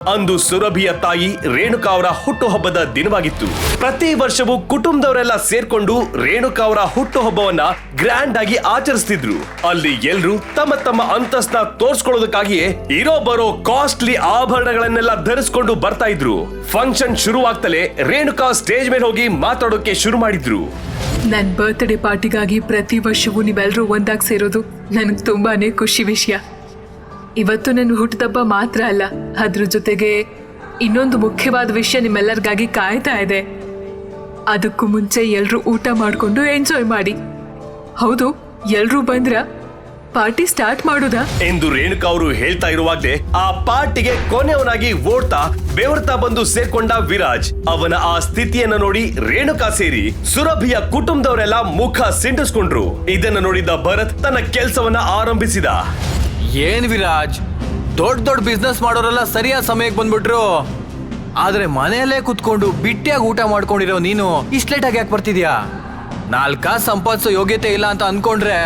ಅಂದು ಸುರಭಿಯ ತಾಯಿ ರೇಣುಕಾ ಅವರ ಹುಟ್ಟುಹಬ್ಬದ ದಿನವಾಗಿತ್ತು. ಪ್ರತಿ ವರ್ಷವೂ ಕುಟುಂಬದವರೆಲ್ಲ ಸೇರ್ಕೊಂಡು ರೇಣುಕಾ ಅವರ ಹುಟ್ಟುಹಬ್ಬವನ್ನ ಗ್ರ್ಯಾಂಡ್ ಆಗಿ ಆಚರಿಸ್ತಿದ್ರು. ಅಲ್ಲಿ ಎಲ್ರು ತಮ್ಮ ತಮ್ಮ ಅಂತಸ್ನ ತೋರ್ಸ್ಕೊಳ್ಳೋದಕ್ಕಾಗಿಯೇ ಇರೋ ಬರೋ ಕಾಸ್ಟ್ಲಿ ಆಭರಣಗಳನ್ನೆಲ್ಲ ಧರಿಸ್ಕೊಂಡು ಬರ್ತಾ ಇದ್ರು. ಫಂಕ್ಷನ್ ಶುರುವಾಗ್ತಲೇ ರೇಣುಕಾ ಸ್ಟೇಜ್ ಮೇಲೆ ಹೋಗಿ ಮಾತಾಡೋಕೆ ಶುರು ಮಾಡಿದ್ರು. ನನ್ ಬರ್ತ್ಡೇ ಪಾರ್ಟಿಗಾಗಿ ಪ್ರತಿ ವರ್ಷವೂ ನೀವೆಲ್ಲರೂ ಒಂದಾಗಿ ಸೇರೋದು ನನಗೆ ತುಂಬಾನೇ ಖುಷಿ ವಿಷಯ. ಇವತ್ತು ನನ್ನ ಹುಟ್ಟುಹಬ್ಬ ಮಾತ್ರ ಅಲ್ಲ, ಅದ್ರ ಜೊತೆಗೆ ಇನ್ನೊಂದು ಮುಖ್ಯವಾದ ವಿಷಯ ನಿಮ್ಮೆಲ್ಲರಿಗಾಗಿ ಕಾಯ್ತಾ ಇದೆ. ಅದಕ್ಕೂ ಮುಂಚೆ ಎಲ್ರೂ ಊಟ ಮಾಡ್ಕೊಂಡು ಎಂಜಾಯ್ ಮಾಡಿ. ಹೌದು, ಎಲ್ರೂ ಬಂದ್ರ ಪಾರ್ಟಿ ಸ್ಟಾರ್ಟ್ ಮಾಡೋದಾ ಎಂದು ರೇಣುಕಾ ಅವರು ಹೇಳ್ತಾ ಇರುವಾಗಲೇ ಆ ಪಾರ್ಟಿಗೆ ಕೊನೆಯವನಾಗಿ ಓಡ್ತಾ ಬೆವರ್ತಾ ಬಂದು ಸೇರ್ಕೊಂಡ ವಿರಾಜ್. ಅವನ ಆ ಸ್ಥಿತಿಯನ್ನ ನೋಡಿ ರೇಣುಕಾ ಸೇರಿ ಸುರಭಿಯ ಕುಟುಂಬದವರೆಲ್ಲ ಮುಖ ಸಿಂಡಿಸ್ಕೊಂಡ್ರು. ಇದನ್ನ ನೋಡಿದ ಭರತ್ ತನ್ನ ಕೆಲಸವನ್ನ ಆರಂಭಿಸಿದ. ಏನ್ ವಿರಾಜ್, ದೊಡ್ಡ ಬಿಸ್ನೆಸ್ ಮಾಡೋರೆಲ್ಲ ಸರಿಯಾದ ಸಮಯಕ್ಕೆ ಬಂದ್ಬಿಟ್ರು. ಆದ್ರೆ ಮನೆಯಲ್ಲೇ ಕುತ್ಕೊಂಡು ಬಿಟ್ಟಿಯಾಗಿ ಊಟ ಮಾಡ್ಕೊಂಡಿರೋ ನೀನು ಇಷ್ಟ ಲೇಟ್ ಆಗಿ ಯಾಕೆ ಬರ್ತಿದ್ಯಾ? ನಾಲ್ಕ ಸಂಪಾದಿಸೋ ಯೋಗ್ಯತೆ ಇಲ್ಲ ಅಂತ ಅನ್ಕೊಂಡ್ರೆ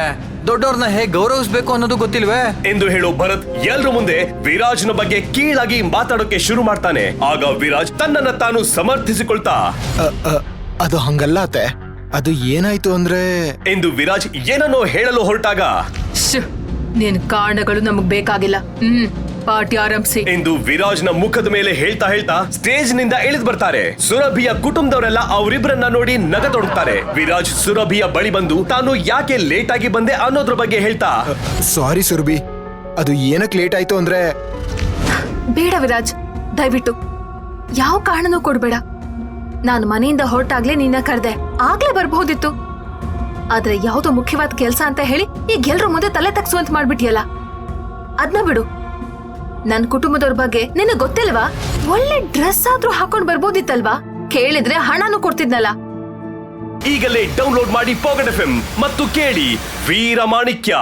ದೊಡ್ಡವ್ರನ್ನ ಹೇಗೆ ಗೌರವಿಸ್ಬೇಕು ಅನ್ನೋದು ಗೊತ್ತಿಲ್ವೇ ಎಂದು ಹೇಳೋ ಭರತ್ ಎಲ್ರ ಮುಂದೆ ವಿರಾಜ್ನ ಬಗ್ಗೆ ಕೀಳಾಗಿ ಮಾತಾಡೋಕೆ ಶುರು ಮಾಡ್ತಾನೆ. ಆಗ ವಿರಾಜ್ ತನ್ನನ್ನ ತಾನು ಸಮರ್ಥಿಸಿಕೊಳ್ತಾ, ಅದು ಹಂಗಲ್ಲ ಅತ್ತೆ, ಅದು ಏನಾಯ್ತು ಅಂದ್ರೆ ಎಂದು ವಿರಾಜ್ ಏನನ್ನೋ ಹೇಳಲು ಹೊರಟಾಗ, ನಿನ್ ಕಾರಣಗಳು ನಮಗ್ ಬೇಕಾಗಿಲ್ಲ, ಪಾರ್ಟಿ ಆರಂಭಿಸಿ ಎಂದು ವಿರಾಜ್ನ ಮುಖದ ಮೇಲೆ ಹೇಳ್ತಾ ಹೇಳ್ತಾ ಸ್ಟೇಜ್ ನಿಂದ ಇಳಿದು ಬರ್ತಾರೆ. ಸುರಭಿಯ ಕುಟುಂಬದವರೆಲ್ಲ ಅವರಿಬ್ಬರನ್ನ ನೋಡಿ ನಗತೊಡಗ್ತಾರೆ. ವಿರಾಜ್ ಸುರಭಿಯ ಬಳಿ ಬಂದು ತಾನು ಯಾಕೆ ಲೇಟ್ ಆಗಿ ಬಂದೆ ಅನ್ನೋದ್ರ ಬಗ್ಗೆ ಹೇಳ್ತಾ, ಸಾರಿ ಸುರಭಿ, ಅದು ಏನಕ್ಕೆ ಲೇಟ್ ಆಯ್ತು ಅಂದ್ರೆ ಬೇಡ ವಿರಾಜ್, ದಯವಿಟ್ಟು ಯಾವ ಕಾರಣನೂ ಕೊಡ್ಬೇಡ. ನಾನು ಮನೆಯಿಂದ ಹೊರಟಾಗ್ಲೇ ನಿನ್ನ ಕರೆದೆ, ಆಗ್ಲೇ ಬರ್ಬಹುದಿತ್ತು. ಆದ್ರೆ ಯಾವ್ದೋ ಮುಖ್ಯವಾದ ಕೆಲ್ಸ ಅಂತ ಹೇಳಿ ಈಗ ಎಲ್ರ ಮುಂದೆ ತಲೆ ತಗ್ಸುವಂತ ಮಾಡ್ಬಿಟ್ಟಿಯಲ್ಲ, ಅದ್ನ ಬಿಡು. ನನ್ ಕುಟುಂಬದವ್ರ ಬಗ್ಗೆ ನಿನಗೆ ಗೊತ್ತಿಲ್ವಾ? ಒಳ್ಳೆ ಡ್ರೆಸ್ ಆದ್ರೂ ಹಾಕೊಂಡ್ ಬರ್ಬೋದಿತ್ತಲ್ವಾ? ಕೇಳಿದ್ರೆ ಹಣನೂ ಕೊಡ್ತಿದ್ನಲ್ಲ. ಈಗಲೇ ಡೌನ್ಲೋಡ್ ಮಾಡಿ ಪಾಕೆಟ್ FM ಮತ್ತು ಕೇಳಿ ವೀರಮಾಣಿಕ್ಯ.